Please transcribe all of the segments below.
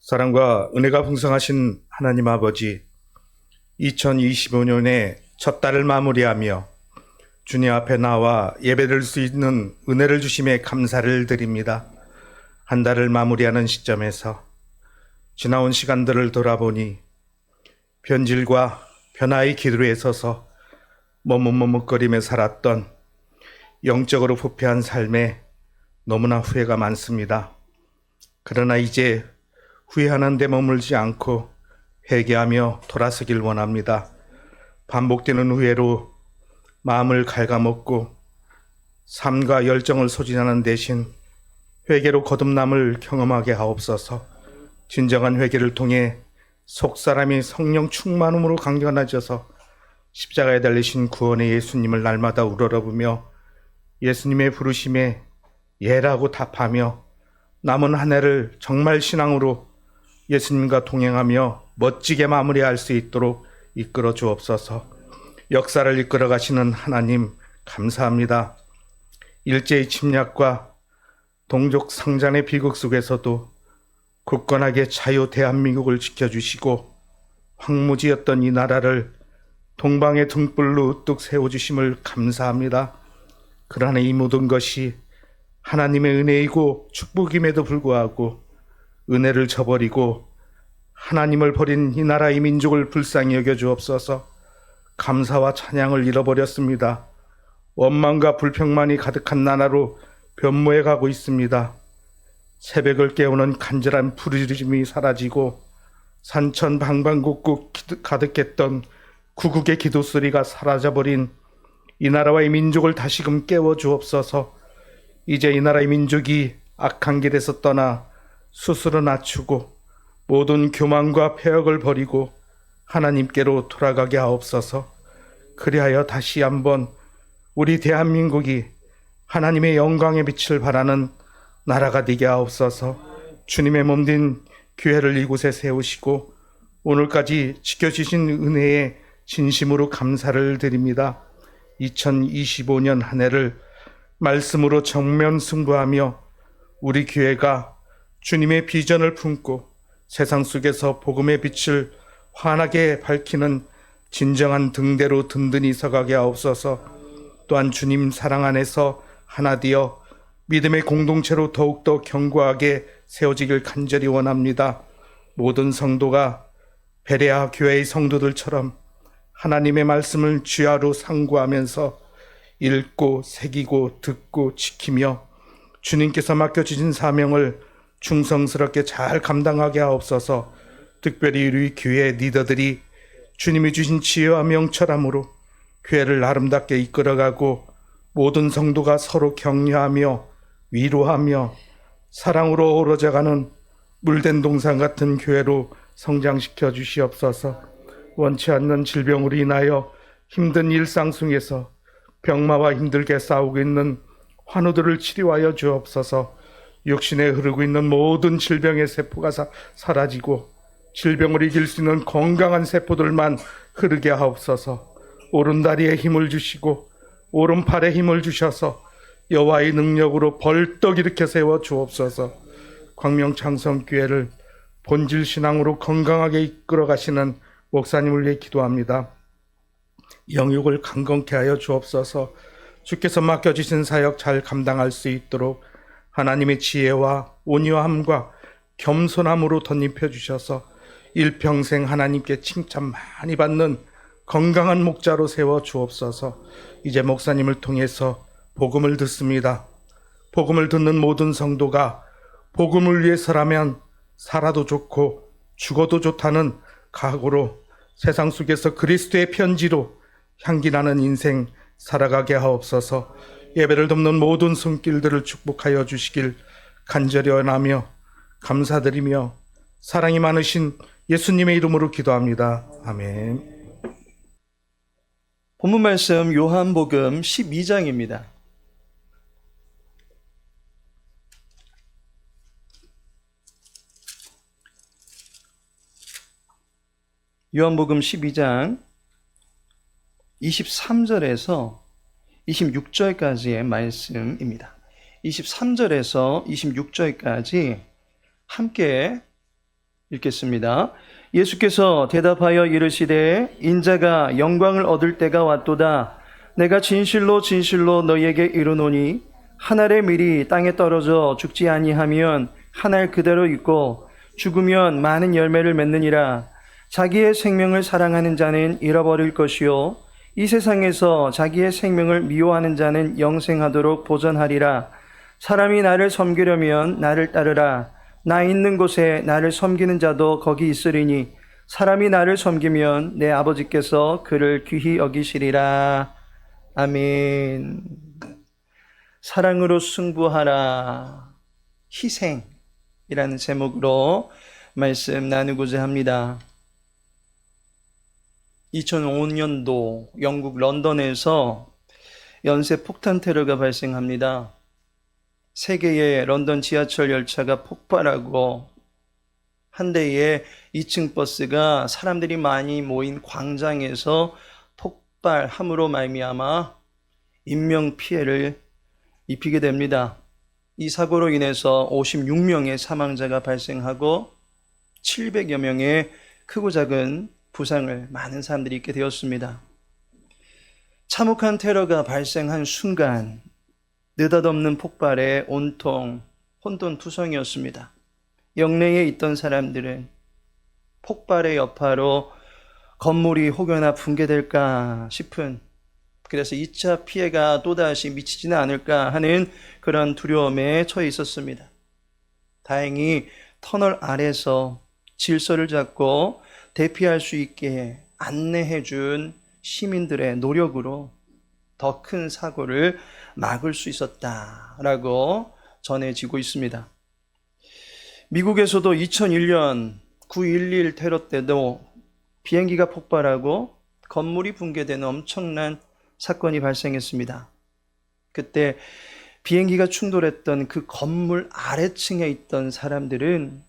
사랑과 은혜가 풍성하신 하나님 아버지, 2025년의 첫 달을 마무리하며 주님 앞에 나와 예배드릴 수 있는 은혜를 주심에 감사를 드립니다. 한 달을 마무리하는 시점에서 지나온 시간들을 돌아보니 변질과 변화의 기로에 서서 머뭇머뭇거리며 살았던 영적으로 부패한 삶에 너무나 후회가 많습니다. 그러나 이제 후회하는 데 머물지 않고 회개하며 돌아서길 원합니다. 반복되는 후회로 마음을 갉아먹고 삶과 열정을 소진하는 대신 회개로 거듭남을 경험하게 하옵소서. 진정한 회개를 통해 속사람이 성령 충만함으로 강건해져서 십자가에 달리신 구원의 예수님을 날마다 우러러보며 예수님의 부르심에 예라고 답하며 남은 한 해를 정말 신앙으로 예수님과 동행하며 멋지게 마무리할 수 있도록 이끌어 주옵소서. 역사를 이끌어 가시는 하나님 감사합니다. 일제의 침략과 동족 상잔의 비극 속에서도 굳건하게 자유 대한민국을 지켜주시고 황무지였던 이 나라를 동방의 등불로 우뚝 세워주심을 감사합니다. 그러나 이 모든 것이 하나님의 은혜이고 축복임에도 불구하고 은혜를 저버리고 하나님을 버린 이 나라의 민족을 불쌍히 여겨주옵소서. 감사와 찬양을 잃어버렸습니다. 원망과 불평만이 가득한 나라로 변모해 가고 있습니다. 새벽을 깨우는 간절한 부르짖음이 사라지고 산천 방방곡곡 가득했던 구국의 기도 소리가 사라져버린 이 나라와의 민족을 다시금 깨워주옵소서. 이제 이 나라의 민족이 악한 길에서 떠나 스스로 낮추고 모든 교만과 폐역을 버리고 하나님께로 돌아가게 하옵소서. 그리하여 다시 한번 우리 대한민국이 하나님의 영광의 빛을 발하는 나라가 되게 하옵소서. 주님의 몸된 교회를 이곳에 세우시고 오늘까지 지켜주신 은혜에 진심으로 감사를 드립니다. 2025년 한 해를 말씀으로 정면 승부하며 우리 교회가 주님의 비전을 품고 세상 속에서 복음의 빛을 환하게 밝히는 진정한 등대로 든든히 서가게 하옵소서. 또한 주님 사랑 안에서 하나 되어 믿음의 공동체로 더욱더 견고하게 세워지길 간절히 원합니다. 모든 성도가 베레아 교회의 성도들처럼 하나님의 말씀을 주야로 상고하면서 읽고 새기고 듣고 지키며 주님께서 맡겨주신 사명을 충성스럽게 잘 감당하게 하옵소서. 특별히 우리 교회 리더들이 주님이 주신 지혜와 명철함으로 교회를 아름답게 이끌어가고 모든 성도가 서로 격려하며 위로하며 사랑으로 어우러져가는 물된 동산 같은 교회로 성장시켜 주시옵소서. 원치 않는 질병으로 인하여 힘든 일상 속에서 병마와 힘들게 싸우고 있는 환우들을 치료하여 주옵소서. 육신에 흐르고 있는 모든 질병의 세포가 사라지고 질병을 이길 수 있는 건강한 세포들만 흐르게 하옵소서. 오른다리에 힘을 주시고 오른팔에 힘을 주셔서 여호와의 능력으로 벌떡 일으켜 세워 주옵소서. 광명창성교회를 본질 신앙으로 건강하게 이끌어 가시는 목사님을 위해 기도합니다. 영육을 강건케 하여 주옵소서. 주께서 맡겨주신 사역 잘 감당할 수 있도록 하나님의 지혜와 온유함과 겸손함으로 덧입혀 주셔서 일평생 하나님께 칭찬 많이 받는 건강한 목자로 세워 주옵소서. 이제 목사님을 통해서 복음을 듣습니다. 복음을 듣는 모든 성도가 복음을 위해서라면 살아도 좋고 죽어도 좋다는 각오로 세상 속에서 그리스도의 편지로 향기나는 인생 살아가게 하옵소서. 예배를 돕는 모든 손길들을 축복하여 주시길 간절히 원하며 감사드리며 사랑이 많으신 예수님의 이름으로 기도합니다. 아멘. 본문 말씀 요한복음 12장입니다. 요한복음 12장 23절에서 26절까지의 읽겠습니다. 예수께서 대답하여 이르시되 인자가 영광을 얻을 때가 왔도다. 내가 진실로 진실로 너희에게 이르노니 한 알의 밀이 땅에 떨어져 죽지 아니하면 한 알 그대로 있고 죽으면 많은 열매를 맺느니라. 자기의 생명을 사랑하는 자는 잃어버릴 것이요 이 세상에서 자기의 생명을 미워하는 자는 영생하도록 보전하리라. 사람이 나를 섬기려면 나를 따르라. 나 있는 곳에 나를 섬기는 자도 거기 있으리니 사람이 나를 섬기면 내 아버지께서 그를 귀히 여기시리라. 아멘. 사랑으로 승부하라. 희생이라는 제목으로 말씀 나누고자 합니다. 2005년도 영국 런던에서 연쇄 폭탄 테러가 발생합니다. 세 개의 런던 지하철 열차가 폭발하고 한 대의 2층 버스가 사람들이 많이 모인 광장에서 폭발함으로 말미암아 인명피해를 입히게 됩니다. 이 사고로 인해서 56명의 사망자가 발생하고 700여 명의 크고 작은 부상을 많은 사람들이 입게 되었습니다. 참혹한 테러가 발생한 순간 느닷없는 폭발에 온통 혼돈투성이었습니다. 영내에 있던 사람들은 폭발의 여파로 건물이 혹여나 붕괴될까 싶은, 그래서 2차 피해가 또다시 미치지는 않을까 하는 그런 두려움에 처해 있었습니다. 다행히 터널 아래서 질서를 잡고 대피할 수 있게 안내해 준 시민들의 노력으로 더 큰 사고를 막을 수 있었다라고 전해지고 있습니다. 미국에서도 2001년 9.11 테러 때도 비행기가 폭발하고 건물이 붕괴되는 엄청난 사건이 발생했습니다. 그때 비행기가 충돌했던 그 건물 아래층에 있던 사람들은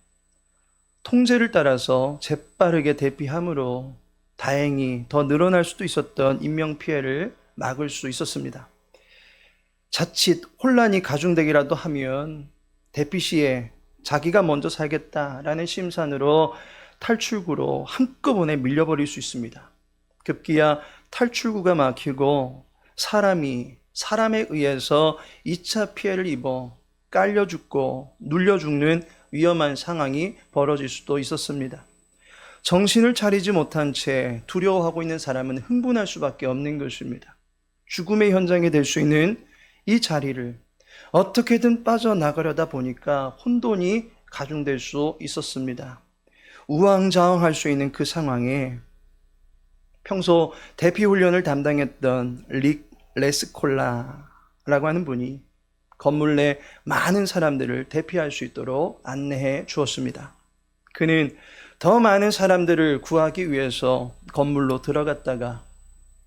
통제를 따라서 재빠르게 대피함으로 다행히 더 늘어날 수도 있었던 인명피해를 막을 수 있었습니다. 자칫 혼란이 가중되기라도 하면 대피 시에 자기가 먼저 살겠다라는 심산으로 탈출구로 한꺼번에 밀려버릴 수 있습니다. 급기야 탈출구가 막히고 사람에 의해서 2차 피해를 입어 깔려 죽고 눌려 죽는 위험한 상황이 벌어질 수도 있었습니다. 정신을 차리지 못한 채 두려워하고 있는 사람은 흥분할 수밖에 없는 것입니다. 죽음의 현장이 될 수 있는 이 자리를 어떻게든 빠져나가려다 보니까 혼돈이 가중될 수 있었습니다. 우왕좌왕할 수 있는 그 상황에 평소 대피 훈련을 담당했던 릭 레스콜라라고 하는 분이 건물 내 많은 사람들을 대피할 수 있도록 안내해 주었습니다. 그는 더 많은 사람들을 구하기 위해서 건물로 들어갔다가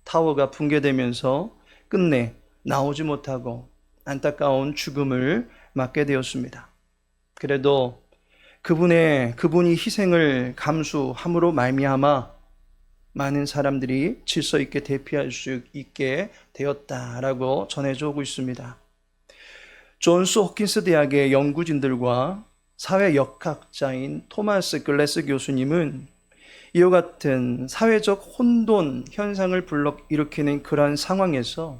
타워가 붕괴되면서 끝내 나오지 못하고 안타까운 죽음을 맞게 되었습니다. 그래도 그분이 희생을 감수함으로 말미암아 많은 사람들이 질서 있게 대피할 수 있게 되었다라고 전해져 오고 있습니다. 존스 호킨스 대학의 연구진들과 사회역학자인 토마스 글래스 교수님은 이와 같은 사회적 혼돈 현상을 불러일으키는 그러한 상황에서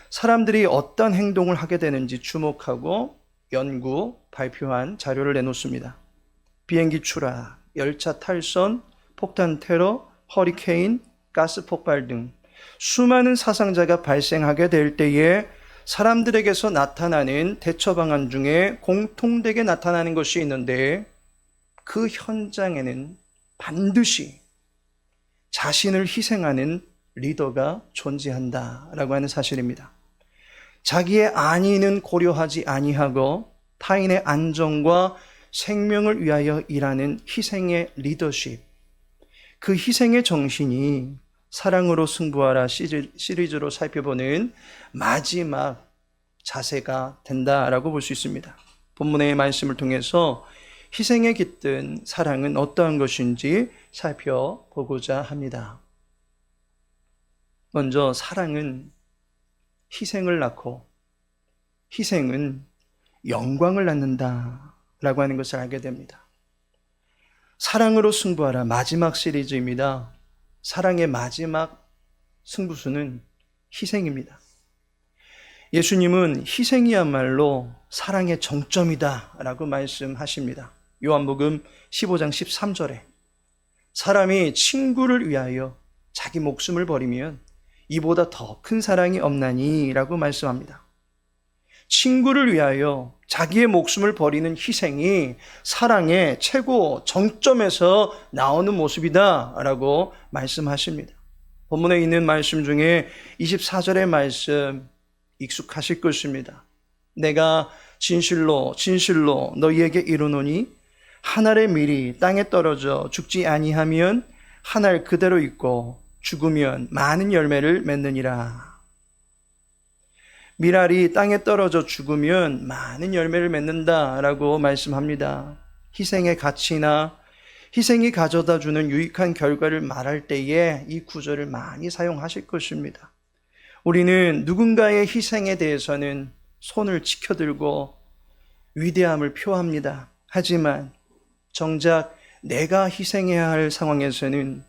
사람들이 어떤 행동을 하게 되는지 주목하고 연구, 발표한 자료를 내놓습니다. 비행기 추락, 열차 탈선, 폭탄 테러, 허리케인, 가스 폭발 등 수많은 사상자가 발생하게 될 때에 사람들에게서 나타나는 대처 방안 중에 공통되게 나타나는 것이 있는데 그 현장에는 반드시 자신을 희생하는 리더가 존재한다라고 하는 사실입니다. 자기의 안위는 고려하지 아니하고 타인의 안전과 생명을 위하여 일하는 희생의 리더십, 그 희생의 정신이 사랑으로 승부하라 시리즈로 살펴보는 마지막 자세가 된다라고 볼 수 있습니다. 본문의 말씀을 통해서 희생에 깃든 사랑은 어떠한 것인지 살펴보고자 합니다. 먼저 사랑은 희생을 낳고 희생은 영광을 낳는다라고 하는 것을 알게 됩니다. 사랑으로 승부하라 마지막 시리즈입니다. 사랑의 마지막 승부수는 희생입니다. 예수님은 희생이야말로 사랑의 정점이다 라고 말씀하십니다. 요한복음 15장 13절에 사람이 친구를 위하여 자기 목숨을 버리면 이보다 더 큰 사랑이 없나니 라고 말씀합니다. 친구를 위하여 자기의 목숨을 버리는 희생이 사랑의 최고 정점에서 나오는 모습이다 라고 말씀하십니다. 본문에 있는 말씀 중에 24절의 말씀 익숙하실 것입니다. 내가 진실로 진실로 너희에게 이르노니 한 알의 밀이 땅에 떨어져 죽지 아니하면 한 알 그대로 있고 죽으면 많은 열매를 맺느니라. 밀알이 땅에 떨어져 죽으면 많은 열매를 맺는다라고 말씀합니다. 희생의 가치나 희생이 가져다 주는 유익한 결과를 말할 때에 이 구절을 많이 사용하실 것입니다. 우리는 누군가의 희생에 대해서는 손을 치켜들고 위대함을 표합니다. 하지만 정작 내가 희생해야 할 상황에서는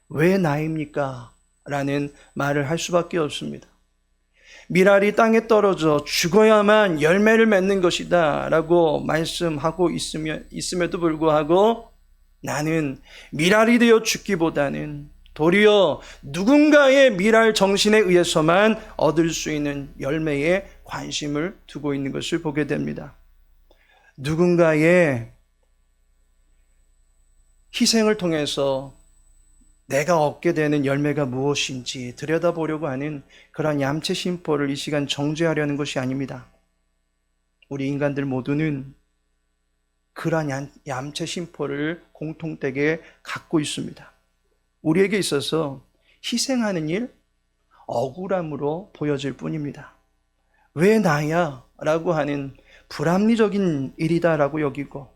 왜 나입니까? 라는 말을 할 수밖에 없습니다. 밀알이 땅에 떨어져 죽어야만 열매를 맺는 것이다 라고 말씀하고 있음에도 불구하고 나는 밀알이 되어 죽기보다는 도리어 누군가의 밀알 정신에 의해서만 얻을 수 있는 열매에 관심을 두고 있는 것을 보게 됩니다. 누군가의 희생을 통해서 내가 얻게 되는 열매가 무엇인지 들여다보려고 하는 그러한 얌체 심보를 이 시간 정죄하려는 것이 아닙니다. 우리 인간들 모두는 그러한 얌체 심보를 공통되게 갖고 있습니다. 우리에게 있어서 희생하는 일, 억울함으로 보여질 뿐입니다. 왜 나야? 라고 하는 불합리적인 일이다라고 여기고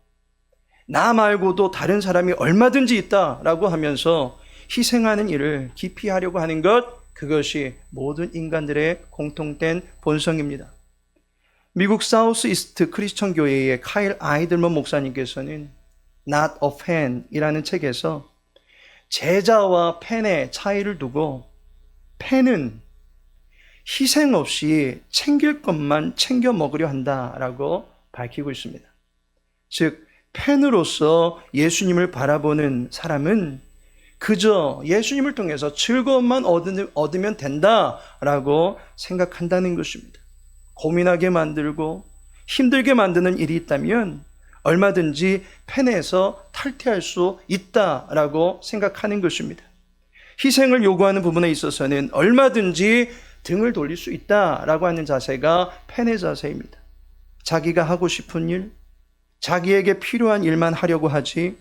나 말고도 다른 사람이 얼마든지 있다라고 하면서 희생하는 일을 기피하려고 하는 것, 그것이 모든 인간들의 공통된 본성입니다. 미국 사우스 이스트 크리스천 교회의 카일 아이들먼 목사님께서는 Not a Fan이라는 책에서 제자와 팬의 차이를 두고 팬은 희생 없이 챙길 것만 챙겨 먹으려 한다라고 밝히고 있습니다. 즉 팬으로서 예수님을 바라보는 사람은 그저 예수님을 통해서 즐거움만 얻으면 된다라고 생각한다는 것입니다. 고민하게 만들고 힘들게 만드는 일이 있다면 얼마든지 팬에서 탈퇴할 수 있다라고 생각하는 것입니다. 희생을 요구하는 부분에 있어서는 얼마든지 등을 돌릴 수 있다라고 하는 자세가 팬의 자세입니다. 자기가 하고 싶은 일, 자기에게 필요한 일만 하려고 하지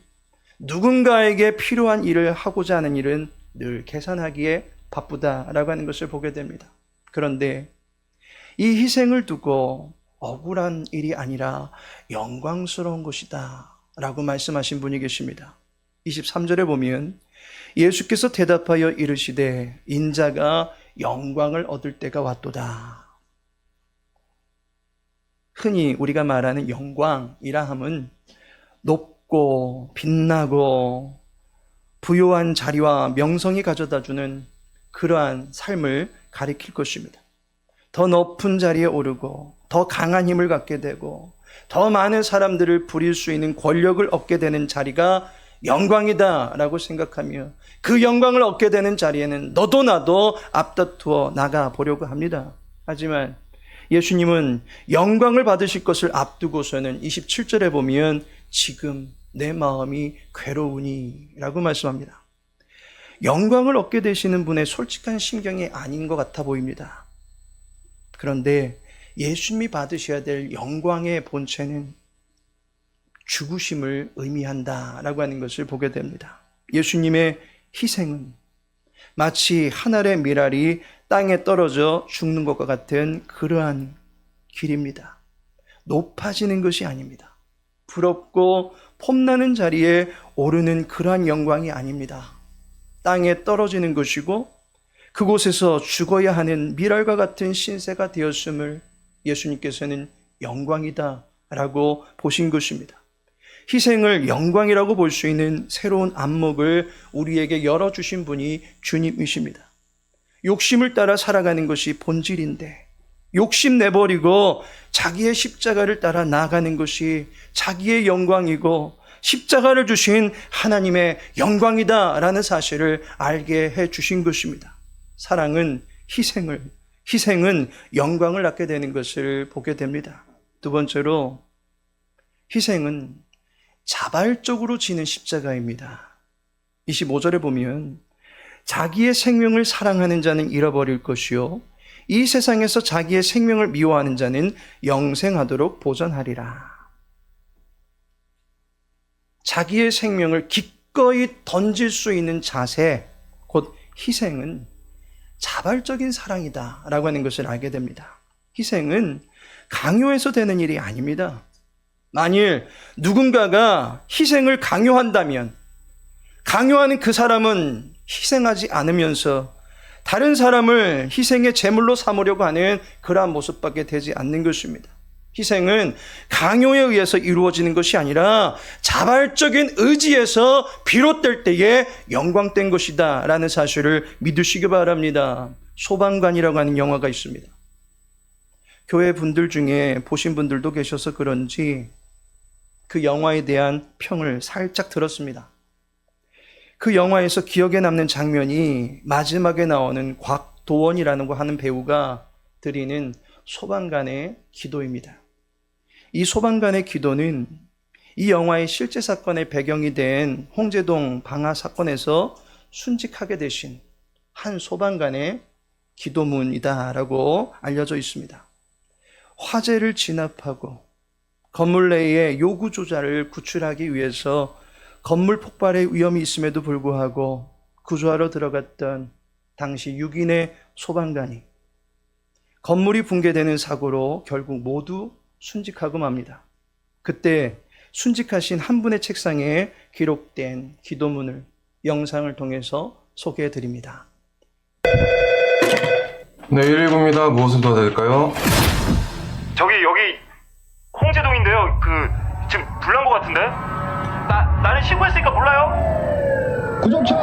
누군가에게 필요한 일을 하고자 하는 일은 늘 계산하기에 바쁘다라고 하는 것을 보게 됩니다. 그런데 이 희생을 두고 억울한 일이 아니라 영광스러운 것이다 라고 말씀하신 분이 계십니다. 23절에 보면 예수께서 대답하여 이르시되 인자가 영광을 얻을 때가 왔도다. 흔히 우리가 말하는 영광이라 함은 높고 빛나고 부요한 자리와 명성이 가져다주는 그러한 삶을 가리킬 것입니다. 더 높은 자리에 오르고 더 강한 힘을 갖게 되고 더 많은 사람들을 부릴 수 있는 권력을 얻게 되는 자리가 영광이다 라고 생각하며 그 영광을 얻게 되는 자리에는 너도 나도 앞다투어 나가 보려고 합니다. 하지만 예수님은 영광을 받으실 것을 앞두고서는 27절에 보면 지금 내 마음이 괴로우니 라고 말씀합니다. 영광을 얻게 되시는 분의 솔직한 심경이 아닌 것 같아 보입니다. 그런데 예수님이 받으셔야 될 영광의 본체는 죽으심을 의미한다라고 하는 것을 보게 됩니다. 예수님의 희생은 마치 한 알의 밀알이 땅에 떨어져 죽는 것과 같은 그러한 길입니다. 높아지는 것이 아닙니다. 부럽고 폼나는 자리에 오르는 그러한 영광이 아닙니다. 땅에 떨어지는 것이고 그곳에서 죽어야 하는 밀알과 같은 신세가 되었음을 예수님께서는 영광이다 라고 보신 것입니다. 희생을 영광이라고 볼 수 있는 새로운 안목을 우리에게 열어주신 분이 주님이십니다. 욕심을 따라 살아가는 것이 본질인데 욕심 내버리고 자기의 십자가를 따라 나아가는 것이 자기의 영광이고 십자가를 주신 하나님의 영광이다라는 사실을 알게 해주신 것입니다. 사랑은 희생은 영광을 낳게 되는 것을 보게 됩니다. 두 번째로 희생은 자발적으로 지는 십자가입니다. 25절에 보면 자기의 생명을 사랑하는 자는 잃어버릴 것이요 이 세상에서 자기의 생명을 미워하는 자는 영생하도록 보전하리라. 자기의 생명을 기꺼이 던질 수 있는 자세, 곧 희생은 자발적인 사랑이다 라고 하는 것을 알게 됩니다. 희생은 강요해서 되는 일이 아닙니다. 만일 누군가가 희생을 강요한다면 강요하는 그 사람은 희생하지 않으면서 다른 사람을 희생의 제물로 삼으려고 하는 그러한 모습밖에 되지 않는 것입니다. 희생은 강요에 의해서 이루어지는 것이 아니라 자발적인 의지에서 비롯될 때에 영광된 것이다 라는 사실을 믿으시기 바랍니다. 소방관이라고 하는 영화가 있습니다. 교회 분들 중에 보신 분들도 계셔서 그런지 그 영화에 대한 평을 살짝 들었습니다. 그 영화에서 기억에 남는 장면이 마지막에 나오는 곽도원이라는 거 하는 배우가 드리는 소방관의 기도입니다. 이 소방관의 기도는 이 영화의 실제 사건의 배경이 된 홍제동 방화 사건에서 순직하게 되신 한 소방관의 기도문이다라고 알려져 있습니다. 화재를 진압하고 건물 내의 요구 조자를 구출하기 위해서 건물 폭발의 위험이 있음에도 불구하고 구조하러 들어갔던 당시 6인의 소방관이 건물이 붕괴되는 사고로 결국 모두 순직하고 맙니다. 그때 순직하신 한 분의 책상에 기록된 기도문을 영상을 통해서 소개해 드립니다. 네, 119입니다. 무엇을 도와드릴까요? 여기 홍제동인데요. 지금 불난 것 같은데? 나는 신고했으니까 몰라요? 구조차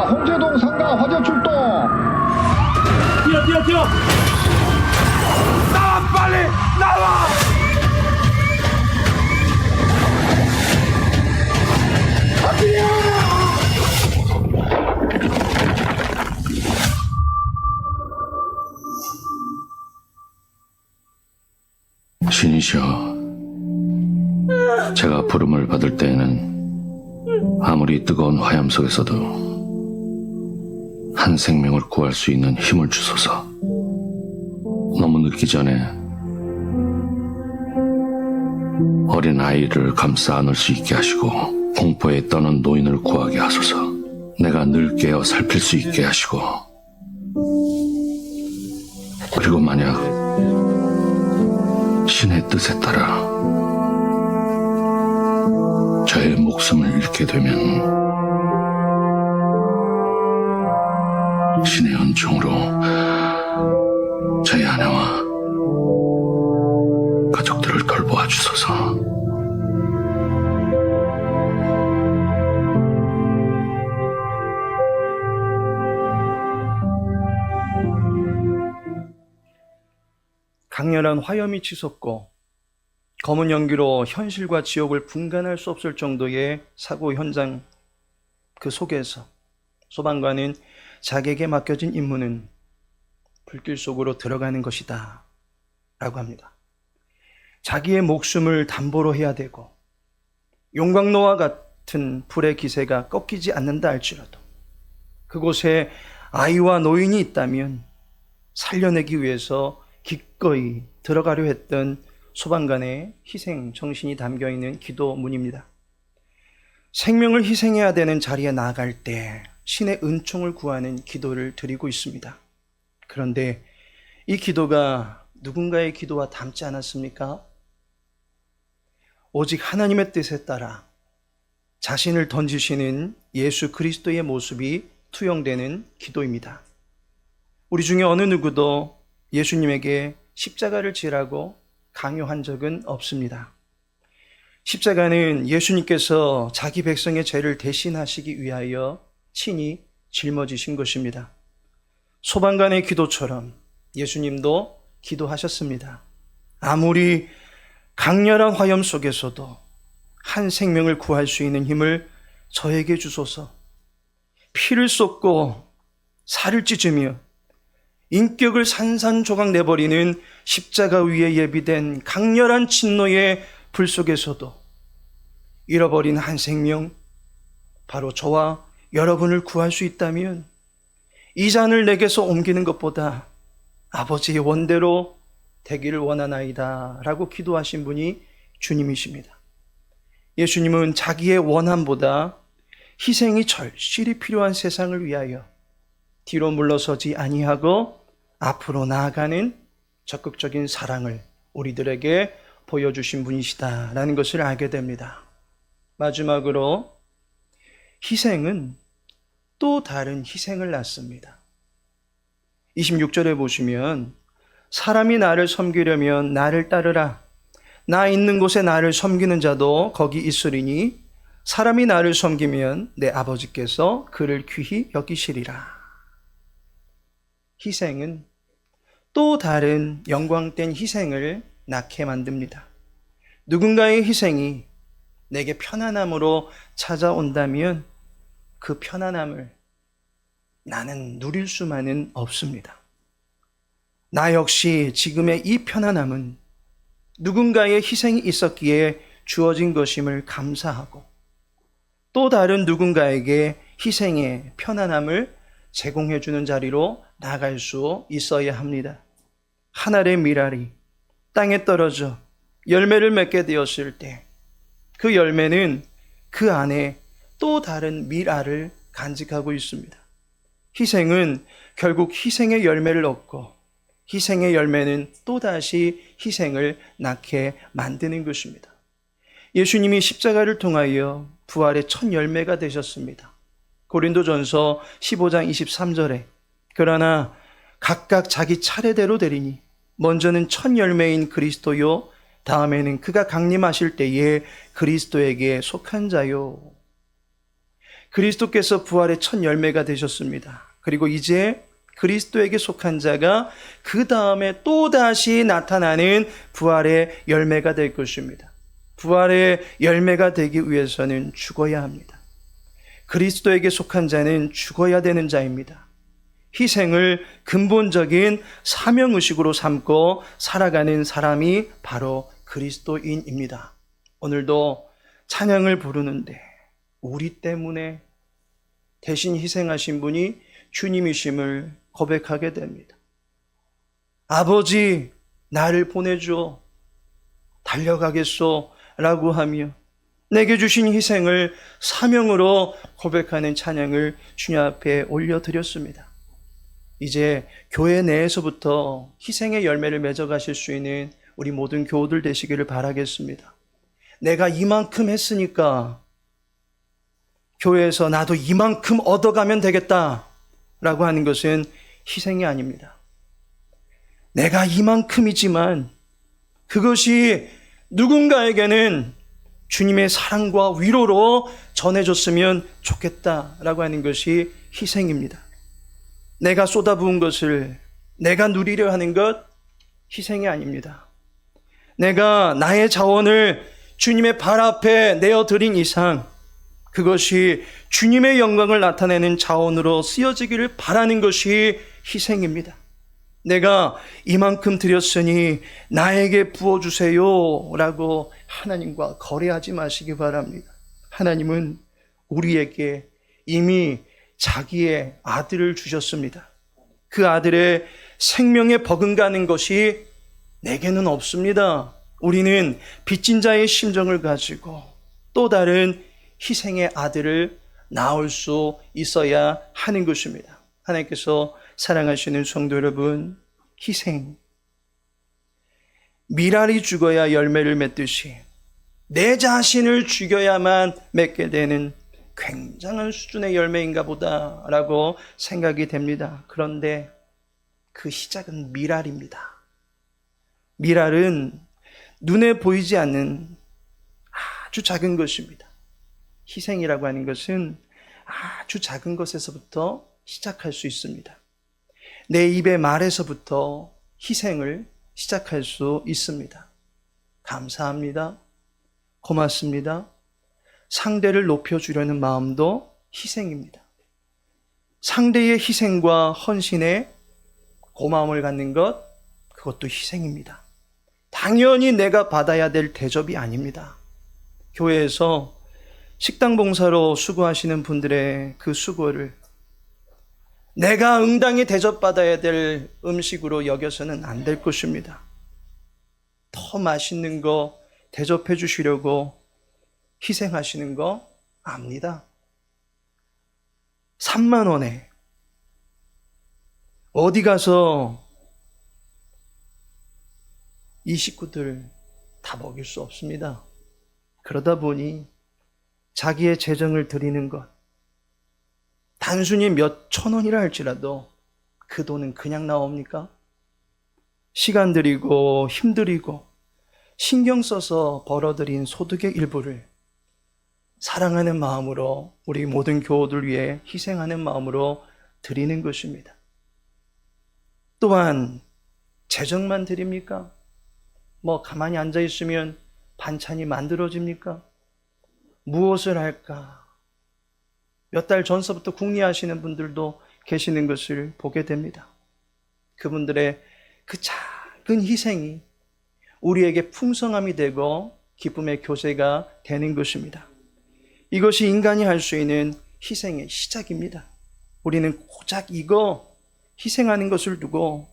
홍제동 상가 화재 출동. 뛰어! 나와 빨리 나와! 신이시여, 제가 부름을 받을 때에는 아무리 뜨거운 화염 속에서도 한 생명을 구할 수 있는 힘을 주소서. 너무 늦기 전에 어린 아이를 감싸 안을 수 있게 하시고 공포에 떠는 노인을 구하게 하소서. 내가 늘 깨어 살필 수 있게 하시고, 그리고 만약 신의 뜻에 따라 저의 목숨을 잃게 되면 신의 은총으로 저희 아내와 가족들을 돌보아 주소서. 강렬한 화염이 치솟고 검은 연기로 현실과 지옥을 분간할 수 없을 정도의 사고 현장 그 속에서 소방관은 자기에게 맡겨진 임무는 불길 속으로 들어가는 것이다 라고 합니다. 자기의 목숨을 담보로 해야 되고 용광로와 같은 불의 기세가 꺾이지 않는다 할지라도 그곳에 아이와 노인이 있다면 살려내기 위해서 기꺼이 들어가려 했던 소방관의 희생 정신이 담겨있는 기도문입니다. 생명을 희생해야 되는 자리에 나아갈 때 신의 은총을 구하는 기도를 드리고 있습니다. 그런데 이 기도가 누군가의 기도와 닮지 않았습니까? 오직 하나님의 뜻에 따라 자신을 던지시는 예수 그리스도의 모습이 투영되는 기도입니다. 우리 중에 어느 누구도 예수님에게 십자가를 지라고 강요한 적은 없습니다. 십자가는 예수님께서 자기 백성의 죄를 대신하시기 위하여 친히 짊어지신 것입니다. 소방관의 기도처럼 예수님도 기도하셨습니다. 아무리 강렬한 화염 속에서도 한 생명을 구할 수 있는 힘을 저에게 주소서. 피를 쏟고 살을 찢으며 인격을 산산조각 내버리는 십자가 위에 예비된 강렬한 진노의 불 속에서도 잃어버린 한 생명, 바로 저와 여러분을 구할 수 있다면 이 잔을 내게서 옮기는 것보다 아버지의 원대로 되기를 원하나이다 라고 기도하신 분이 주님이십니다. 예수님은 자기의 원함보다 희생이 절실히 필요한 세상을 위하여 뒤로 물러서지 아니하고 앞으로 나아가는 적극적인 사랑을 우리들에게 보여주신 분이시다라는 것을 알게 됩니다. 마지막으로 희생은 또 다른 희생을 낳습니다. 26절에 보시면 사람이 나를 섬기려면 나를 따르라. 나 있는 곳에 나를 섬기는 자도 거기 있으리니 사람이 나를 섬기면 내 아버지께서 그를 귀히 여기시리라. 희생은 또 다른 영광된 희생을 낳게 만듭니다. 누군가의 희생이 내게 편안함으로 찾아온다면 그 편안함을 나는 누릴 수만은 없습니다. 나 역시 지금의 이 편안함은 누군가의 희생이 있었기에 주어진 것임을 감사하고 또 다른 누군가에게 희생의 편안함을 제공해 주는 자리로 나갈 수 있어야 합니다. 한 알의 밀알이 땅에 떨어져 열매를 맺게 되었을 때 그 열매는 그 안에 또 다른 밀알을 간직하고 있습니다. 희생은 결국 희생의 열매를 얻고 희생의 열매는 또다시 희생을 낳게 만드는 것입니다. 예수님이 십자가를 통하여 부활의 첫 열매가 되셨습니다. 고린도전서 15장 23절에 그러나 각각 자기 차례대로 되리니 먼저는 첫 열매인 그리스도요 다음에는 그가 강림하실 때에 그리스도에게 속한 자요. 그리스도께서 부활의 첫 열매가 되셨습니다. 그리고 이제 그리스도에게 속한 자가 그 다음에 또다시 나타나는 부활의 열매가 될 것입니다. 부활의 열매가 되기 위해서는 죽어야 합니다. 그리스도에게 속한 자는 죽어야 되는 자입니다. 희생을 근본적인 사명의식으로 삼고 살아가는 사람이 바로 그리스도인입니다. 오늘도 찬양을 부르는데 우리 때문에 대신 희생하신 분이 주님이심을 고백하게 됩니다. 아버지, 나를 보내줘. 달려가겠소. 라고 하며 내게 주신 희생을 사명으로 고백하는 찬양을 주님 앞에 올려드렸습니다. 이제 교회 내에서부터 희생의 열매를 맺어가실 수 있는 우리 모든 교우들 되시기를 바라겠습니다. 내가 이만큼 했으니까 교회에서 나도 이만큼 얻어가면 되겠다 라고 하는 것은 희생이 아닙니다. 내가 이만큼이지만 그것이 누군가에게는 주님의 사랑과 위로로 전해줬으면 좋겠다라고 하는 것이 희생입니다. 내가 쏟아부은 것을 내가 누리려 하는 것 희생이 아닙니다. 내가 나의 자원을 주님의 발 앞에 내어드린 이상 그것이 주님의 영광을 나타내는 자원으로 쓰여지기를 바라는 것이 희생입니다. 내가 이만큼 드렸으니 나에게 부어주세요 라고 하나님과 거래하지 마시기 바랍니다. 하나님은 우리에게 이미 자기의 아들을 주셨습니다. 그 아들의 생명에 버금가는 것이 내게는 없습니다. 우리는 빚진 자의 심정을 가지고 또 다른 희생의 아들을 낳을 수 있어야 하는 것입니다. 하나님께서 사랑하시는 성도 여러분, 희생. 밀알이 죽어야 열매를 맺듯이 내 자신을 죽여야만 맺게 되는 굉장한 수준의 열매인가 보다라고 생각이 됩니다. 그런데 그 시작은 밀알입니다. 밀알은 눈에 보이지 않는 아주 작은 것입니다. 희생이라고 하는 것은 아주 작은 것에서부터 시작할 수 있습니다. 내 입의 말에서부터 희생을 시작할 수 있습니다. 감사합니다. 고맙습니다. 상대를 높여주려는 마음도 희생입니다. 상대의 희생과 헌신에 고마움을 갖는 것, 그것도 희생입니다. 당연히 내가 받아야 될 대접이 아닙니다. 교회에서 식당 봉사로 수고하시는 분들의 그 수고를 내가 응당히 대접받아야 될 음식으로 여겨서는 안 될 것입니다. 더 맛있는 거 대접해 주시려고 희생하시는 거 압니다. 3만 원에 어디 가서 이 식구들 다 먹일 수 없습니다. 그러다 보니 자기의 재정을 드리는 것, 단순히 몇 천 원이라 할지라도 그 돈은 그냥 나옵니까? 시간 들이고 힘 들이고 신경 써서 벌어들인 소득의 일부를 사랑하는 마음으로 우리 모든 교우들 위해 희생하는 마음으로 드리는 것입니다. 또한 재정만 드립니까? 가만히 앉아 있으면 반찬이 만들어집니까? 무엇을 할까? 몇 달 전서부터 궁리하시는 분들도 계시는 것을 보게 됩니다. 그분들의 그 작은 희생이 우리에게 풍성함이 되고 기쁨의 교제가 되는 것입니다. 이것이 인간이 할 수 있는 희생의 시작입니다. 우리는 고작 이거 희생하는 것을 두고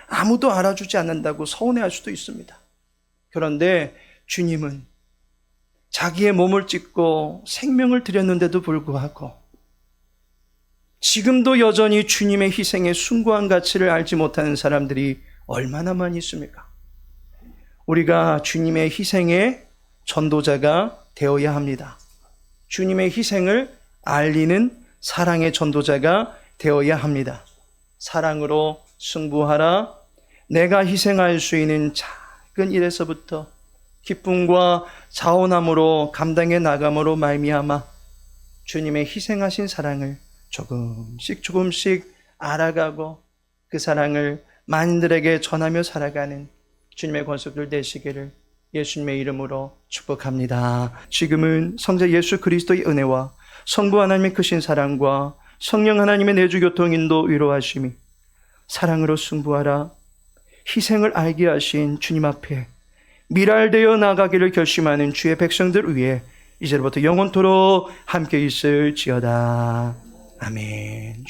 아무도 알아주지 않는다고 서운해할 수도 있습니다. 그런데 주님은 자기의 몸을 찢고 생명을 드렸는데도 불구하고 지금도 여전히 주님의 희생의 숭고한 가치를 알지 못하는 사람들이 얼마나 많이 있습니까? 우리가 주님의 희생의 전도자가 되어야 합니다. 주님의 희생을 알리는 사랑의 전도자가 되어야 합니다. 사랑으로 승부하라. 내가 희생할 수 있는 작은 일에서부터 기쁨과 자원함으로 감당해 나감으로 말미암아 주님의 희생하신 사랑을 조금씩 알아가고 그 사랑을 만인들에게 전하며 살아가는 주님의 권속들 되시기를 예수님의 이름으로 축복합니다. 지금은 성자 예수 그리스도의 은혜와 성부 하나님의 크신 사랑과 성령 하나님의 내주 교통 인도 위로하심이 사랑으로 승부하라 희생을 알게 하신 주님 앞에 밀알되어 나가기를 결심하는 주의 백성들 위해 이제부터 영원토록 함께 있을지어다. 아멘.